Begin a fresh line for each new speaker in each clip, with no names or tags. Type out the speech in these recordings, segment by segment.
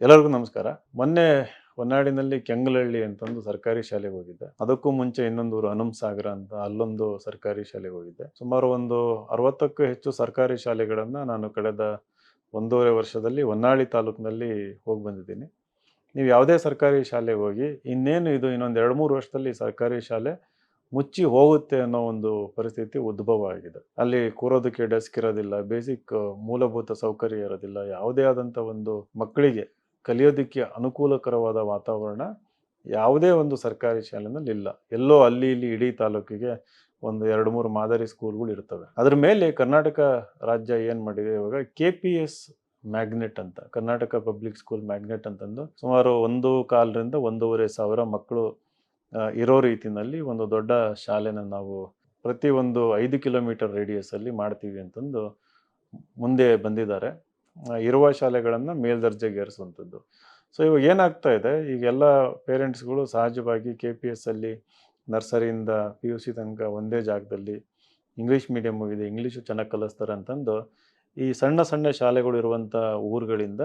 ಎಲ್ಲರಿಗೂ ನಮಸ್ಕಾರ. ಮೊನ್ನೆ ಹೊನ್ನಾಳಿನಲ್ಲಿ ಕೆಂಗಲಹಳ್ಳಿ ಅಂತಂದು ಸರ್ಕಾರಿ ಶಾಲೆಗೆ ಹೋಗಿದ್ದೆ. ಅದಕ್ಕೂ ಮುಂಚೆ ಇನ್ನೊಂದು ಊರು ಹನುಮಸಾಗರ ಅಂತ ಅಲ್ಲೊಂದು ಸರ್ಕಾರಿ ಶಾಲೆಗೆ ಹೋಗಿದ್ದೆ. ಸುಮಾರು ಒಂದು 60ಕ್ಕೂ ಹೆಚ್ಚು ಸರ್ಕಾರಿ ಶಾಲೆಗಳನ್ನ ನಾನು ಕಳೆದ 1.5 ವರ್ಷದಲ್ಲಿ ಹೊನ್ನಾಳಿ ತಾಲೂಕಿನಲ್ಲಿ ಹೋಗಿ ಬಂದಿದ್ದೀನಿ. ನೀವು ಯಾವುದೇ ಸರ್ಕಾರಿ ಶಾಲೆಗೆ ಹೋಗಿ ಇನ್ನೇನು ಇದು ಇನ್ನೊಂದು 2-3 ವರ್ಷದಲ್ಲಿ ಸರ್ಕಾರಿ ಶಾಲೆ ಮುಚ್ಚಿ ಹೋಗುತ್ತೆ ಅನ್ನೋ ಒಂದು ಪರಿಸ್ಥಿತಿ ಉದ್ಭವ ಆಗಿದೆ. ಅಲ್ಲಿ ಕೂರೋದಕ್ಕೆ ಡೆಸ್ಕ್ ಇರೋದಿಲ್ಲ, ಬೇಸಿಕ್ ಮೂಲಭೂತ ಸೌಕರ್ಯ ಇರೋದಿಲ್ಲ. ಯಾವುದೇ ಆದಂಥ ಒಂದು ಮಕ್ಕಳಿಗೆ ಕಲಿಯೋದಕ್ಕೆ ಅನುಕೂಲಕರವಾದ ವಾತಾವರಣ ಯಾವುದೇ ಒಂದು ಸರ್ಕಾರಿ ಶಾಲೆನಲ್ಲಿ ಇಲ್ಲ. ಎಲ್ಲೋ ಅಲ್ಲಿ ಇಲ್ಲಿ ಇಡೀ ತಾಲೂಕಿಗೆ ಒಂದು 2-3 ಮಾದರಿ ಸ್ಕೂಲ್ಗಳು ಇರ್ತವೆ. ಅದ್ರ ಮೇಲೆ ಕರ್ನಾಟಕ ರಾಜ್ಯ ಏನು ಮಾಡಿದೆ ಇವಾಗ KPS ಮ್ಯಾಗ್ನೆಟ್ ಅಂತ, ಕರ್ನಾಟಕ ಪಬ್ಲಿಕ್ ಸ್ಕೂಲ್ ಮ್ಯಾಗ್ನೆಟ್ ಅಂತಂದು ಸುಮಾರು 1,400 ರಿಂದ 1,500 ಮಕ್ಕಳು ಇರೋ ರೀತಿಯಲ್ಲಿ ಒಂದು ದೊಡ್ಡ ಶಾಲೆನ ನಾವು ಪ್ರತಿ ಒಂದು 5 ಕಿಲೋಮೀಟರ್ ರೇಡಿಯಸಲ್ಲಿ ಮಾಡ್ತೀವಿ ಅಂತಂದು ಮುಂದೆ ಬಂದಿದ್ದಾರೆ. ಇರುವ ಶಾಲೆಗಳನ್ನು ಮೇಲ್ದರ್ಜೆಗೇರಿಸುವಂಥದ್ದು. ಸೊ ಇವಾಗ ಏನಾಗ್ತಾ ಇದೆ, ಈಗೆಲ್ಲ ಪೇರೆಂಟ್ಸ್ಗಳು ಸಹಜವಾಗಿ KPS ಅಲ್ಲಿ ನರ್ಸರಿಯಿಂದ PUC ತನಕ ಒಂದೇ ಜಾಗದಲ್ಲಿ ಇಂಗ್ಲೀಷ್ ಮೀಡಿಯಮ್ ಹೋಗಿದೆ, ಇಂಗ್ಲೀಷು ಚೆನ್ನಾಗಿ ಕಲಿಸ್ತಾರೆ ಅಂತಂದು ಈ ಸಣ್ಣ ಸಣ್ಣ ಶಾಲೆಗಳು ಇರುವಂಥ ಊರುಗಳಿಂದ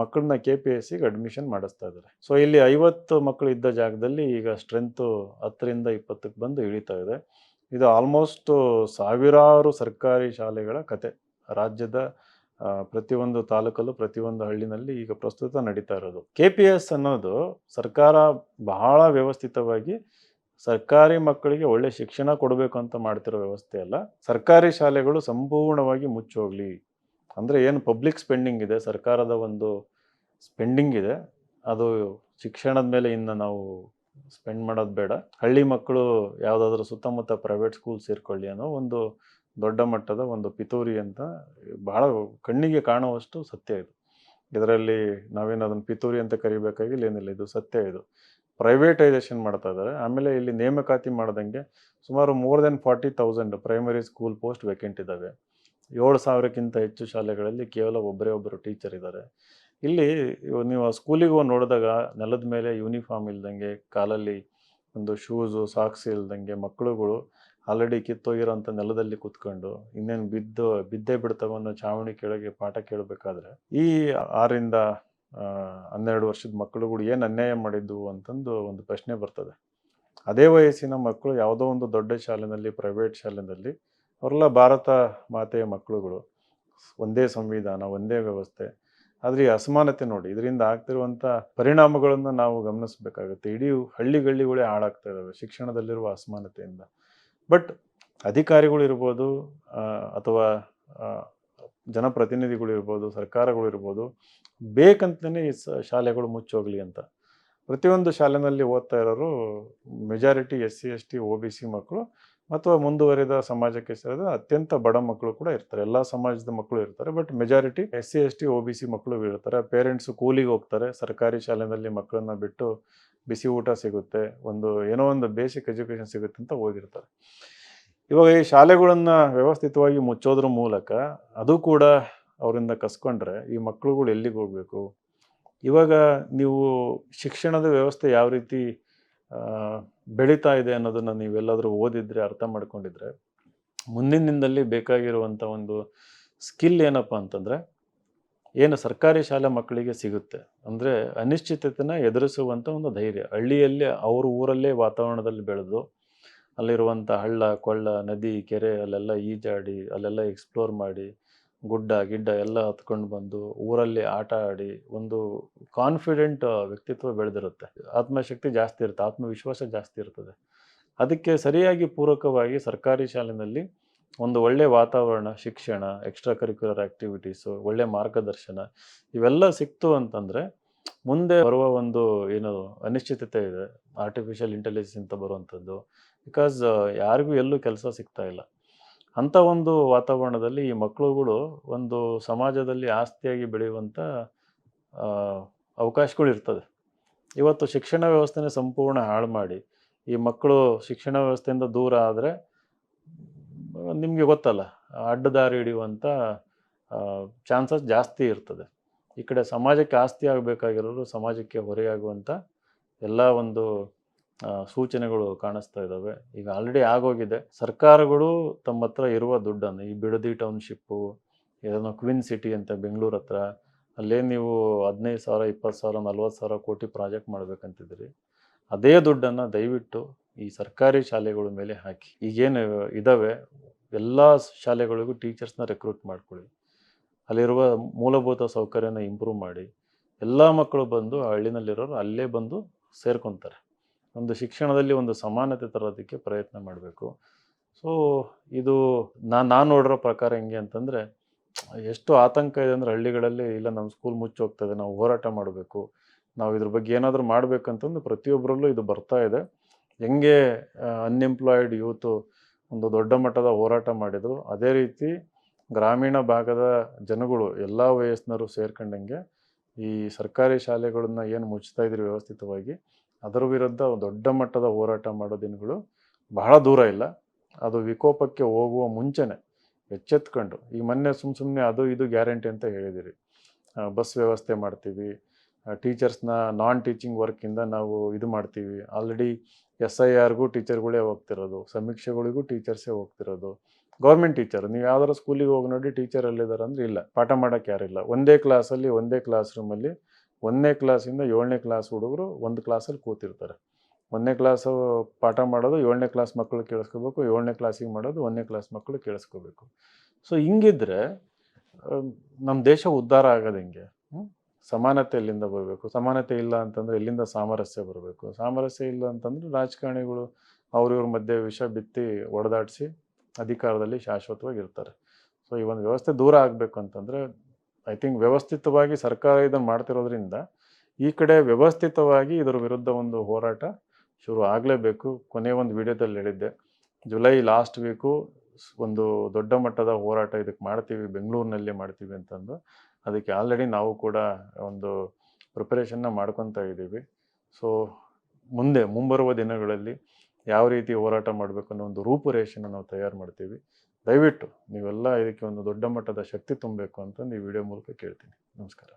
ಮಕ್ಕಳನ್ನ KPSಸಿಗೆ ಅಡ್ಮಿಷನ್ ಮಾಡಿಸ್ತಾ ಇದ್ದಾರೆ. ಸೊ ಇಲ್ಲಿ 50 ಮಕ್ಕಳು ಇದ್ದ ಜಾಗದಲ್ಲಿ ಈಗ ಸ್ಟ್ರೆಂತು 10 ರಿಂದ 20ಕ್ಕೆ ಬಂದು ಇಳಿತಾ ಇದೆ. ಇದು ಆಲ್ಮೋಸ್ಟ್ ಸಾವಿರಾರು ಸರ್ಕಾರಿ ಶಾಲೆಗಳ ಕತೆ ರಾಜ್ಯದ ಪ್ರತಿಯೊಂದು ತಾಲೂಕಲ್ಲೂ ಪ್ರತಿಯೊಂದು ಹಳ್ಳಿನಲ್ಲಿ ಈಗ ಪ್ರಸ್ತುತ ನಡೀತಾ ಇರೋದು. KPS ಅನ್ನೋದು ಸರ್ಕಾರ ಬಹಳ ವ್ಯವಸ್ಥಿತವಾಗಿ ಸರ್ಕಾರಿ ಮಕ್ಕಳಿಗೆ ಒಳ್ಳೆ ಶಿಕ್ಷಣ ಕೊಡಬೇಕು ಅಂತ ಮಾಡ್ತಿರೋ ವ್ಯವಸ್ಥೆ ಅಲ್ಲ. ಸರ್ಕಾರಿ ಶಾಲೆಗಳು ಸಂಪೂರ್ಣವಾಗಿ ಮುಚ್ಚೋಗ್ಲಿ ಅಂದರೆ ಏನು ಪಬ್ಲಿಕ್ ಸ್ಪೆಂಡಿಂಗ್ ಇದೆ, ಸರ್ಕಾರದ ಒಂದು ಸ್ಪೆಂಡಿಂಗ್ ಇದೆ, ಅದು ಶಿಕ್ಷಣದ ಮೇಲೆ ಇನ್ನು ನಾವು ಸ್ಪೆಂಡ್ ಮಾಡೋದು ಬೇಡ. ಹಳ್ಳಿ ಮಕ್ಕಳು ಯಾವುದಾದ್ರೂ ಸುತ್ತಮುತ್ತ ಪ್ರೈವೇಟ್ ಸ್ಕೂಲ್ ಸೇರ್ಕೊಳ್ಳಿ ಅನ್ನೋ ಒಂದು ದೊಡ್ಡ ಮಟ್ಟದ ಒಂದು ಪಿತೂರಿ ಅಂತ ಬಹಳ ಕಣ್ಣಿಗೆ ಕಾಣುವಷ್ಟು ಸತ್ಯ ಇದು. ಇದರಲ್ಲಿ ನಾವೇನು ಅದನ್ನು ಪಿತೂರಿ ಅಂತ ಕರಿಬೇಕಾಗಿಲ್ಲ, ಏನಿಲ್ಲ, ಇದು ಸತ್ಯ. ಇದು ಪ್ರೈವೇಟೈಸೇಷನ್ ಮಾಡ್ತಾ ಇದ್ದಾರೆ. ಆಮೇಲೆ ಇಲ್ಲಿ ನೇಮಕಾತಿ ಮಾಡ್ದಂಗೆ ಸುಮಾರು more than 40,000 primary school post vacant ಇದ್ದಾವೆ. 7,000ಕ್ಕಿಂತ ಹೆಚ್ಚು ಶಾಲೆಗಳಲ್ಲಿ ಕೇವಲ ಒಬ್ಬರು ಟೀಚರ್ ಇದ್ದಾರೆ. ಇಲ್ಲಿ ನೀವು ಸ್ಕೂಲಿಗೆ ಹೋಗಿ ನೋಡಿದಾಗ ನೆಲದ ಮೇಲೆ ಯೂನಿಫಾರ್ಮ್ ಇಲ್ದಂಗೆ, ಕಾಲಲ್ಲಿ ಒಂದು ಶೂಸು ಸಾಕ್ಸ್ ಇಲ್ದಂಗೆ ಮಕ್ಕಳುಗಳು ಆಲ್ರೆಡಿ ಕಿತ್ತೋಗಿರೋಂಥ ನೆಲದಲ್ಲಿ ಕೂತ್ಕೊಂಡು ಇನ್ನೇನು ಬಿದ್ದೇ ಬಿಡ್ತಾವೆ ಅನ್ನೋ ಚಾವಣಿ ಕೆಳಗೆ ಪಾಠ ಕೇಳಬೇಕಾದ್ರೆ ಈ 6ರಿಂದ 12 ವರ್ಷದ ಮಕ್ಕಳುಗಳು ಏನು ಅನ್ಯಾಯ ಮಾಡಿದ್ದು ಅಂತಂದು ಒಂದು ಪ್ರಶ್ನೆ ಬರ್ತದೆ. ಅದೇ ವಯಸ್ಸಿನ ಮಕ್ಕಳು ಯಾವುದೋ ಒಂದು ದೊಡ್ಡ ಶಾಲೆಯಲ್ಲಿ, ಪ್ರೈವೇಟ್ ಶಾಲೆಯಲ್ಲಿ, ಅವರೆಲ್ಲ ಭಾರತ ಮಾತೆಯ ಮಕ್ಕಳುಗಳು, ಒಂದೇ ಸಂವಿಧಾನ, ಒಂದೇ ವ್ಯವಸ್ಥೆ. ಆದರೆ ಈ ಅಸಮಾನತೆ ನೋಡಿ, ಇದರಿಂದ ಆಗ್ತಿರುವಂಥ ಪರಿಣಾಮಗಳನ್ನು ನಾವು ಗಮನಿಸಬೇಕಾಗುತ್ತೆ. ಇಡೀ ಹಳ್ಳಿಗಳೇ ಹಾಳಾಗ್ತಾ ಇದ್ದಾವೆ ಶಿಕ್ಷಣದಲ್ಲಿರುವ ಅಸಮಾನತೆಯಿಂದ. ಬಟ್ ಅಧಿಕಾರಿಗಳಿರ್ಬೋದು ಅಥವಾ ಜನಪ್ರತಿನಿಧಿಗಳಿರ್ಬೋದು, ಸರ್ಕಾರಗಳಿರ್ಬೋದು, ಬೇಕಂತಲೇ ಈ ಶಾಲೆಗಳು ಮುಚ್ಚೋಗ್ಲಿ ಅಂತ ಪ್ರತಿಯೊಂದು ಶಾಲೆಯಲ್ಲಿ ಓದ್ತಾ ಇರೋರು ಮೆಜಾರಿಟಿ SC ST OBC ಮಕ್ಕಳು ಅಥವಾ ಮುಂದುವರಿದ ಸಮಾಜಕ್ಕೆ ಸೇರಿದ ಅತ್ಯಂತ ಬಡ ಮಕ್ಕಳು ಕೂಡ ಇರ್ತಾರೆ. ಎಲ್ಲ ಸಮಾಜದ ಮಕ್ಕಳು ಇರ್ತಾರೆ, but majority SC ST OBC ಮಕ್ಕಳು ಇರ್ತಾರೆ. ಪೇರೆಂಟ್ಸು ಕೂಲಿಗೆ ಹೋಗ್ತಾರೆ, ಸರ್ಕಾರಿ ಶಾಲೆಯಲ್ಲಿ ಮಕ್ಕಳನ್ನ ಬಿಟ್ಟು ಬಿಸಿ ಊಟ ಸಿಗುತ್ತೆ, ಏನೋ ಒಂದು ಬೇಸಿಕ್ ಎಜುಕೇಷನ್ ಸಿಗುತ್ತೆ ಅಂತ ಹೋಗಿರ್ತಾರೆ. ಇವಾಗ ಈ ಶಾಲೆಗಳನ್ನು ವ್ಯವಸ್ಥಿತವಾಗಿ ಮುಚ್ಚೋದ್ರ ಮೂಲಕ ಅದು ಕೂಡ ಅವರಿಂದ ಕಸ್ಕೊಂಡ್ರೆ ಈ ಮಕ್ಕಳುಗಳು ಎಲ್ಲಿಗೆ ಹೋಗಬೇಕು? ಇವಾಗ ನೀವು ಶಿಕ್ಷಣದ ವ್ಯವಸ್ಥೆ ಯಾವ ರೀತಿ ಬೆಳೀತಾ ಇದೆ ಅನ್ನೋದನ್ನು ನೀವೆಲ್ಲಾದರೂ ಓದಿದರೆ, ಅರ್ಥ ಮಾಡ್ಕೊಂಡಿದ್ರೆ, ಮುಂದಿನ ದಿನದಲ್ಲಿ ಬೇಕಾಗಿರುವಂಥ ಒಂದು ಸ್ಕಿಲ್ ಏನಪ್ಪ ಅಂತಂದರೆ, ಏನು ಸರ್ಕಾರಿ ಶಾಲೆ ಮಕ್ಕಳಿಗೆ ಸಿಗುತ್ತೆ ಅಂದರೆ ಅನಿಶ್ಚಿತತೆನ ಎದುರಿಸುವಂಥ ಒಂದು ಧೈರ್ಯ. ಹಳ್ಳಿಯಲ್ಲಿ ಅವ್ರ ಊರಲ್ಲೇ ವಾತಾವರಣದಲ್ಲಿ ಬೆಳೆದು ಅಲ್ಲಿರುವಂಥ ಹಳ್ಳ ಕೊಳ್ಳ ನದಿ ಕೆರೆ ಅಲ್ಲೆಲ್ಲ ಈಜಾಡಿ, ಅಲ್ಲೆಲ್ಲ ಎಕ್ಸ್ಪ್ಲೋರ್ ಮಾಡಿ, ಗುಡ್ಡ ಗಿಡ್ಡ ಎಲ್ಲ ಹತ್ಕೊಂಡು ಬಂದು ಊರಲ್ಲಿ ಆಟ ಆಡಿ ಒಂದು ಕಾನ್ಫಿಡೆಂಟ್ ವ್ಯಕ್ತಿತ್ವ ಬೆಳೆದಿರುತ್ತೆ. ಆತ್ಮಶಕ್ತಿ ಜಾಸ್ತಿ ಇರುತ್ತೆ, ಆತ್ಮವಿಶ್ವಾಸ ಜಾಸ್ತಿ ಇರ್ತದೆ. ಅದಕ್ಕೆ ಸರಿಯಾಗಿ ಪೂರಕವಾಗಿ ಸರ್ಕಾರಿ ಶಾಲೆಯಲ್ಲಿ ಒಂದು ಒಳ್ಳೆಯ ವಾತಾವರಣ, ಶಿಕ್ಷಣ, ಎಕ್ಸ್ಟ್ರಾ ಕರಿಕ್ಯುಲರ್ ಆ್ಯಕ್ಟಿವಿಟೀಸು, ಒಳ್ಳೆಯ ಮಾರ್ಗದರ್ಶನ ಇವೆಲ್ಲ ಸಿಕ್ತು ಅಂತಂದರೆ ಮುಂದೆ ಬರುವ ಒಂದು ಏನು ಅನಿಶ್ಚಿತತೆ ಇದೆ, ಆರ್ಟಿಫಿಷಿಯಲ್ ಇಂಟೆಲಿಜೆನ್ಸ್ ಅಂತ ಬರುವಂಥದ್ದು, ಬಿಕಾಸ್ ಯಾರಿಗೂ ಎಲ್ಲೂ ಕೆಲಸ ಸಿಗ್ತಾ ಇಲ್ಲ. ಅಂಥ ಒಂದು ವಾತಾವರಣದಲ್ಲಿ ಈ ಮಕ್ಕಳುಗಳು ಒಂದು ಸಮಾಜದಲ್ಲಿ ಆಸ್ತಿಯಾಗಿ ಬೆಳೆಯುವಂಥ ಅವಕಾಶಗಳು ಇರ್ತದೆ. ಇವತ್ತು ಶಿಕ್ಷಣ ವ್ಯವಸ್ಥೆನೇ ಸಂಪೂರ್ಣ ಹಾಳು ಮಾಡಿ ಈ ಮಕ್ಕಳು ಶಿಕ್ಷಣ ವ್ಯವಸ್ಥೆಯಿಂದ ದೂರ ಆದರೆ ನಿಮಗೆ ಗೊತ್ತಲ್ಲ, ಅಡ್ಡದಾರಿ ಹಿಡಿಯುವಂಥ ಚಾನ್ಸಸ್ ಜಾಸ್ತಿ ಇರ್ತದೆ. ಈ ಕಡೆ ಸಮಾಜಕ್ಕೆ ಆಸ್ತಿ ಆಗಬೇಕಾಗಿರೋರು ಸಮಾಜಕ್ಕೆ ಹೊರೆಯಾಗುವಂಥ ಎಲ್ಲ ಒಂದು ಸೂಚನೆಗಳು ಕಾಣಿಸ್ತಾ ಇದ್ದಾವೆ. ಈಗ ಆಲ್ರೆಡಿ ಆಗೋಗಿದೆ. ಸರ್ಕಾರಗಳು ತಮ್ಮ ಹತ್ರ ಇರುವ ದುಡ್ಡನ್ನು ಈ ಬಿಡದಿ ಟೌನ್ಶಿಪ್ಪು, ಏನೋ ಕ್ವೀನ್ ಸಿಟಿ ಅಂತ ಬೆಂಗಳೂರು ಹತ್ರ, ಅಲ್ಲೇ ನೀವು 15,000 20,000 40,000 ಕೋಟಿ ಪ್ರಾಜೆಕ್ಟ್ ಮಾಡ್ಬೇಕಂತಿದ್ರಿ. ಅದೇ ದುಡ್ಡನ್ನು ದಯವಿಟ್ಟು ಈ ಸರ್ಕಾರಿ ಶಾಲೆಗಳ ಮೇಲೆ ಹಾಕಿ. ಈಗೇನು ಇದ್ದಾವೆ ಎಲ್ಲ ಶಾಲೆಗಳಿಗೂ ಟೀಚರ್ಸ್ನ ರೆಕ್ರೂಟ್ ಮಾಡ್ಕೊಳ್ಳಿ. ಅಲ್ಲಿರುವ ಮೂಲಭೂತ ಸೌಕರ್ಯನ ಇಂಪ್ರೂವ್ ಮಾಡಿ. ಎಲ್ಲ ಮಕ್ಕಳು ಬಂದು ಹಳ್ಳಿನಲ್ಲಿರೋರು ಅಲ್ಲೇ ಬಂದು ಸೇರ್ಕೊತಾರೆ. ಒಂದು ಶಿಕ್ಷಣದಲ್ಲಿ ಒಂದು ಸಮಾನತೆ ತರೋದಕ್ಕೆ ಪ್ರಯತ್ನ ಮಾಡಬೇಕು. ಸೊ ಇದು ನಾನು ನೋಡಿರೋ ಪ್ರಕಾರ ಹೆಂಗೆ ಅಂತಂದರೆ, ಎಷ್ಟು ಆತಂಕ ಇದೆ ಅಂದರೆ ಹಳ್ಳಿಗಳಲ್ಲಿ, ಇಲ್ಲ ನಮ್ಮ ಸ್ಕೂಲ್ ಮುಚ್ಚೋಗ್ತದೆ, ನಾವು ಹೋರಾಟ ಮಾಡಬೇಕು, ನಾವು ಇದ್ರ ಬಗ್ಗೆ ಏನಾದರೂ ಮಾಡಬೇಕಂತಂದು ಪ್ರತಿಯೊಬ್ಬರಲ್ಲೂ ಇದು ಬರ್ತಾ ಇದೆ. ಹೆಂಗೆ ಅನ್ಎಂಪ್ಲಾಯ್ಡ್ ಯೂತು ಒಂದು ದೊಡ್ಡ ಮಟ್ಟದ ಹೋರಾಟ ಮಾಡಿದರು, ಅದೇ ರೀತಿ ಗ್ರಾಮೀಣ ಭಾಗದ ಜನಗಳು ಎಲ್ಲ ವಯಸ್ಸಿನವರು ಸೇರ್ಕೊಂಡಂಗೆ ಈ ಸರ್ಕಾರಿ ಶಾಲೆಗಳನ್ನ ಏನು ಮುಚ್ತಾ ಇದ್ರು ವ್ಯವಸ್ಥಿತವಾಗಿ, ಅದರ ವಿರುದ್ಧ ದೊಡ್ಡ ಮಟ್ಟದ ಹೋರಾಟ ಮಾಡೋ ದಿನಗಳು ಬಹಳ ದೂರ ಇಲ್ಲ. ಅದು ವಿಕೋಪಕ್ಕೆ ಹೋಗುವ ಮುಂಚೆನೆ ಎಚ್ಚೆತ್ಕೊಂಡು, ಈ ಮೊನ್ನೆ ಸುಮ್ಮನೆ ಅದು ಇದು ಗ್ಯಾರಂಟಿ ಅಂತ ಹೇಳಿದಿರಿ, ಬಸ್ ವ್ಯವಸ್ಥೆ ಮಾಡ್ತೀವಿ, ಟೀಚರ್ಸ್ನ ನಾನ್ ಟೀಚಿಂಗ್ ವರ್ಕಿಂದ ನಾವು ಇದು ಮಾಡ್ತೀವಿ, ಆಲ್ರೆಡಿ SIRಗೂ ಟೀಚರ್ಗಳೇ ಹೋಗ್ತಿರೋದು, ಸಮೀಕ್ಷೆಗಳಿಗೂ ಟೀಚರ್ಸೇ ಹೋಗ್ತಿರೋದು. ಗೌರ್ಮೆಂಟ್ ಟೀಚರ್, ನೀವು ಯಾವ್ದಾರು ಸ್ಕೂಲಿಗೆ ಹೋಗಿ ನೋಡಿ ಟೀಚರ್ ಎಲ್ಲಿದ್ದಾರೆ ಅಂದರೆ ಇಲ್ಲ, ಪಾಠ ಮಾಡೋಕ್ಕೆ ಯಾರಿಲ್ಲ. ಒಂದೇ ಕ್ಲಾಸಲ್ಲಿ ಒಂದೇ ಕ್ಲಾಸ್ ರೂಮಲ್ಲಿ 1ನೇ ಕ್ಲಾಸಿಂದ 7ನೇ ಕ್ಲಾಸ್ ಹುಡುಗರು ಒಂದು ಕ್ಲಾಸಲ್ಲಿ ಕೂತಿರ್ತಾರೆ. 1ನೇ ಕ್ಲಾಸು ಪಾಠ ಮಾಡೋದು 7ನೇ ಕ್ಲಾಸ್ ಮಕ್ಕಳು ಕೇಳಿಸ್ಕೋಬೇಕು, 7ನೇ ಕ್ಲಾಸಿಗೆ ಮಾಡೋದು 1ನೇ ಕ್ಲಾಸ್ ಮಕ್ಕಳು ಕೇಳಿಸ್ಕೋಬೇಕು. ಸೊ ಹಿಂಗಿದ್ರೆ ನಮ್ಮ ದೇಶ ಉದ್ಧಾರ ಆಗೋದು ಹೆಂಗೆ? ಸಮಾನತೆ ಎಲ್ಲಿಂದ ಬರಬೇಕು? ಸಮಾನತೆ ಇಲ್ಲ ಅಂತಂದರೆ ಎಲ್ಲಿಂದ ಸಾಮರಸ್ಯ ಬರಬೇಕು? ಸಾಮರಸ್ಯ ಇಲ್ಲ ಅಂತಂದರೆ ರಾಜಕಾರಣಿಗಳು ಅವ್ರಿವ್ರ ಮಧ್ಯೆ ವಿಷ ಬಿತ್ತಿ ಹೊಡೆದಾಡಿಸಿ ಅಧಿಕಾರದಲ್ಲಿ ಶಾಶ್ವತವಾಗಿ ಇರ್ತಾರೆ. ಸೊ ಈ ಒಂದು ವ್ಯವಸ್ಥೆ ದೂರ ಆಗಬೇಕು ಅಂತಂದರೆ, ಐ ಥಿಂಕ್ ವ್ಯವಸ್ಥಿತವಾಗಿ ಸರ್ಕಾರ ಇದನ್ನು ಮಾಡ್ತಿರೋದ್ರಿಂದ ಈ ಕಡೆ ವ್ಯವಸ್ಥಿತವಾಗಿ ಇದರ ವಿರುದ್ಧ ಒಂದು ಹೋರಾಟ ಶುರು ಆಗಲೇಬೇಕು. ಕೊನೆಯ ಒಂದು ವಿಡಿಯೋದಲ್ಲಿ ಹೇಳಿದ್ದೆ, ಜುಲೈ ಲಾಸ್ಟ್ ವೀಕು ಒಂದು ದೊಡ್ಡ ಮಟ್ಟದ ಹೋರಾಟ ಇದಕ್ಕೆ ಮಾಡ್ತೀವಿ, ಬೆಂಗಳೂರಿನಲ್ಲೇ ಮಾಡ್ತೀವಿ ಅಂತಂದು. ಅದಕ್ಕೆ ಆಲ್ರೆಡಿ ನಾವು ಕೂಡ ಒಂದು ಪ್ರಿಪರೇಷನ್ನ ಮಾಡ್ಕೊತಾ ಇದ್ದೀವಿ. ಸೊ ಮುಂಬರುವ ದಿನಗಳಲ್ಲಿ ಯಾವ ರೀತಿ ಹೋರಾಟ ಮಾಡಬೇಕು ಅನ್ನೋ ಒಂದು ರೂಪುರೇಷೆನ ನಾವು ತಯಾರು ಮಾಡ್ತೀವಿ. ದಯವಿಟ್ಟು ನೀವೆಲ್ಲ ಇದಕ್ಕೆ ಒಂದು ದೊಡ್ಡ ಮಟ್ಟದ ಶಕ್ತಿ ತುಂಬಬೇಕು ಅಂತಂದು ಈ ವಿಡಿಯೋ ಮೂಲಕ ಕೇಳ್ತೀನಿ. ನಮಸ್ಕಾರ.